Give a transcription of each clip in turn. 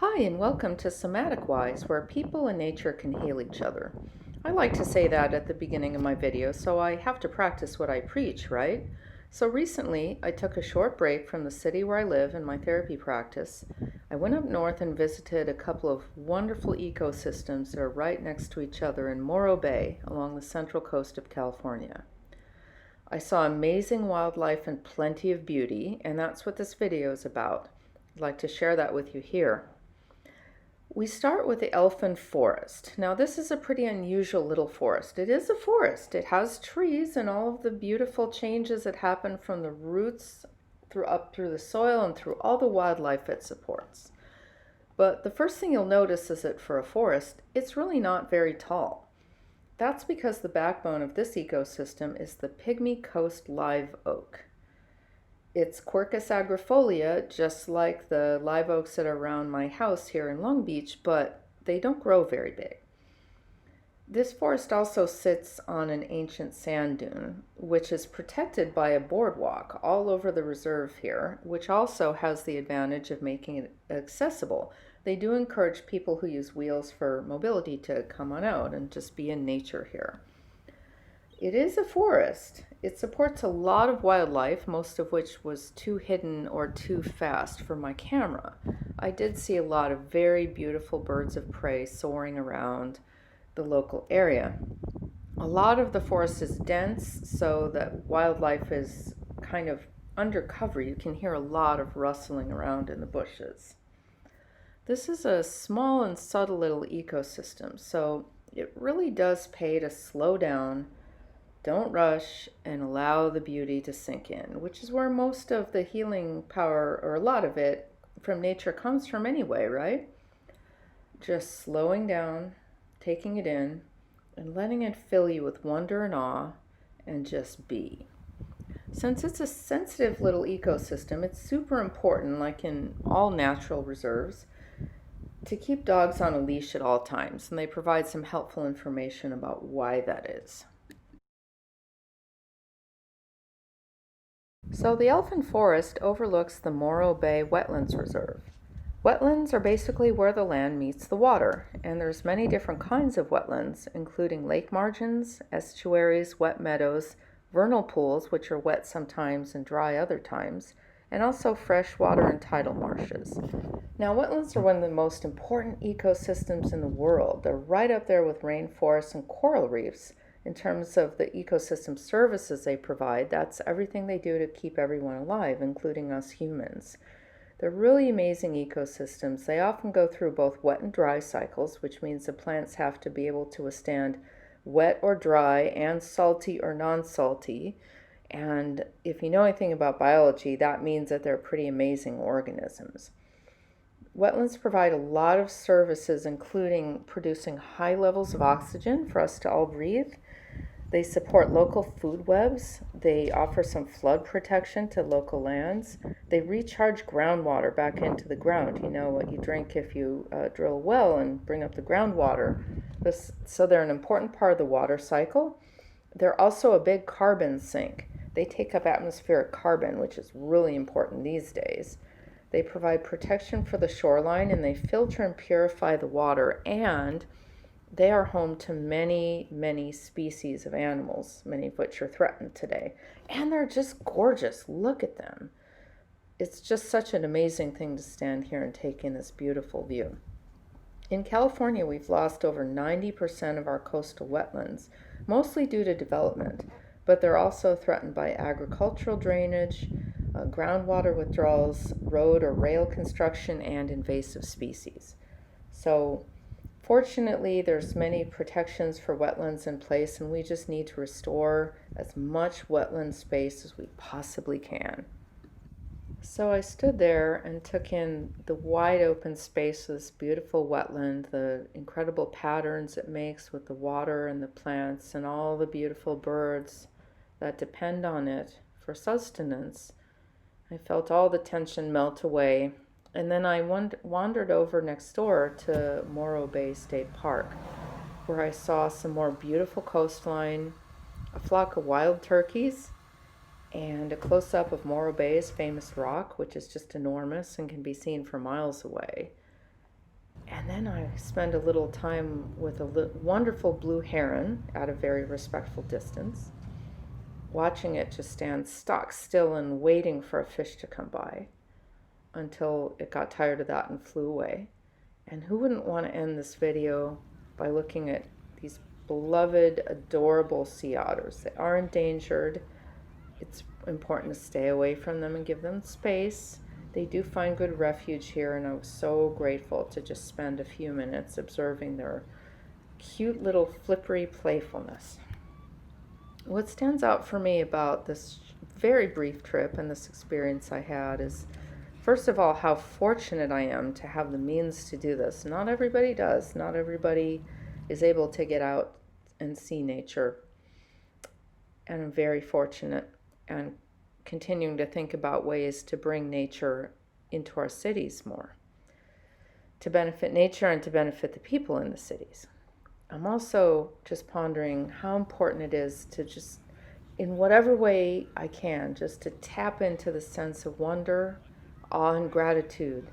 Hi, and welcome to Somatic Wise, where people and nature can heal each other. I like to say that at the beginning of my video, so I have to practice what I preach, right? So recently, I took a short break from the city where I live in my therapy practice. I went up north and visited a couple of wonderful ecosystems that are right next to each other in Morro Bay along the central coast of California. I saw amazing wildlife and plenty of beauty, and that's what this video is about. I'd like to share that with you here. We start with the Elfin forest. Now this is a pretty unusual little forest. It is a forest. It has trees and all of the beautiful changes that happen from the roots up through the soil and through all the wildlife it supports. But the first thing you'll notice is that for a forest, it's really not very tall. That's because the backbone of this ecosystem is the pygmy coast live oak. It's Quercus agrifolia, just like the live oaks that are around my house here in Long Beach, but they don't grow very big. This forest also sits on an ancient sand dune, which is protected by a boardwalk all over the reserve here, which also has the advantage of making it accessible. They do encourage people who use wheels for mobility to come on out and just be in nature here. It is a forest. It supports a lot of wildlife, most of which was too hidden or too fast for my camera. I did see a lot of very beautiful birds of prey soaring around the local area. A lot of the forest is dense, so that wildlife is kind of undercover. You can hear a lot of rustling around in the bushes. This is a small and subtle little ecosystem, so it really does pay to slow down. Don't rush and allow the beauty to sink in, which is where most of the healing power, or a lot of it, from nature comes from anyway, right? Just slowing down, taking it in, and letting it fill you with wonder and awe, and just be. Since it's a sensitive little ecosystem, it's super important, like in all natural reserves, to keep dogs on a leash at all times, and they provide some helpful information about why that is. So the Elfin Forest overlooks the Morro Bay Wetlands Reserve. Wetlands are basically where the land meets the water, and there's many different kinds of wetlands, including lake margins, estuaries, wet meadows, vernal pools, which are wet sometimes and dry other times, and also freshwater and tidal marshes. Now, wetlands are one of the most important ecosystems in the world. They're right up there with rainforests and coral reefs. In terms of the ecosystem services they provide, that's everything they do to keep everyone alive, including us humans. They're really amazing ecosystems. They often go through both wet and dry cycles, which means the plants have to be able to withstand wet or dry and salty or non-salty. And if you know anything about biology, that means that they're pretty amazing organisms. Wetlands provide a lot of services, including producing high levels of oxygen for us to all breathe. They support local food webs. They offer some flood protection to local lands. They recharge groundwater back into the ground. You know what you drink if you drill a well and bring up the groundwater. So they're an important part of the water cycle. They're also a big carbon sink. They take up atmospheric carbon, which is really important these days. They provide protection for the shoreline, and they filter and purify the water, and they are home to many, many species of animals, many of which are threatened today. And they're just gorgeous. Look at them. It's just such an amazing thing to stand here and take in this beautiful view. In California, we've lost over 90% of our coastal wetlands, mostly due to development, but they're also threatened by agricultural drainage, groundwater withdrawals, road or rail construction, and invasive species. So fortunately, there's many protections for wetlands in place, and we just need to restore as much wetland space as we possibly can. So I stood there and took in the wide open space of this beautiful wetland, the incredible patterns it makes with the water and the plants and all the beautiful birds that depend on it for sustenance. I felt all the tension melt away, and then I wandered over next door to Morro Bay State Park, where I saw some more beautiful coastline, a flock of wild turkeys, and a close-up of Morro Bay's famous rock, which is just enormous and can be seen for miles away. And then I spend a little time with a wonderful blue heron at a very respectful distance, watching it just stand stock still and waiting for a fish to come by until it got tired of that and flew away. And who wouldn't want to end this video by looking at these beloved, adorable sea otters? They are endangered. It's important to stay away from them and give them space. They do find good refuge here, and I was so grateful to just spend a few minutes observing their cute little flippery playfulness. What stands out for me about this very brief trip and this experience I had is, first of all, how fortunate I am to have the means to do this. Not everybody does. Not everybody is able to get out and see nature. And I'm very fortunate and continuing to think about ways to bring nature into our cities more, to benefit nature and to benefit the people in the cities. I'm also just pondering how important it is to just, in whatever way I can, just to tap into the sense of wonder, awe, and gratitude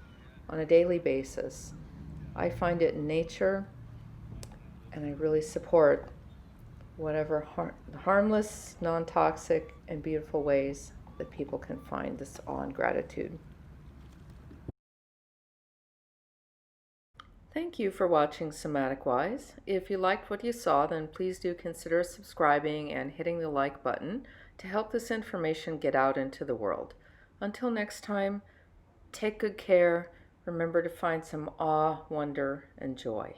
on a daily basis. I find it in nature, and I really support whatever harmless, non-toxic, and beautiful ways that people can find this awe and gratitude. Thank you for watching Somatic Wise. If you liked what you saw, then please do consider subscribing and hitting the like button to help this information get out into the world. Until next time, take good care. Remember to find some awe, wonder, and joy.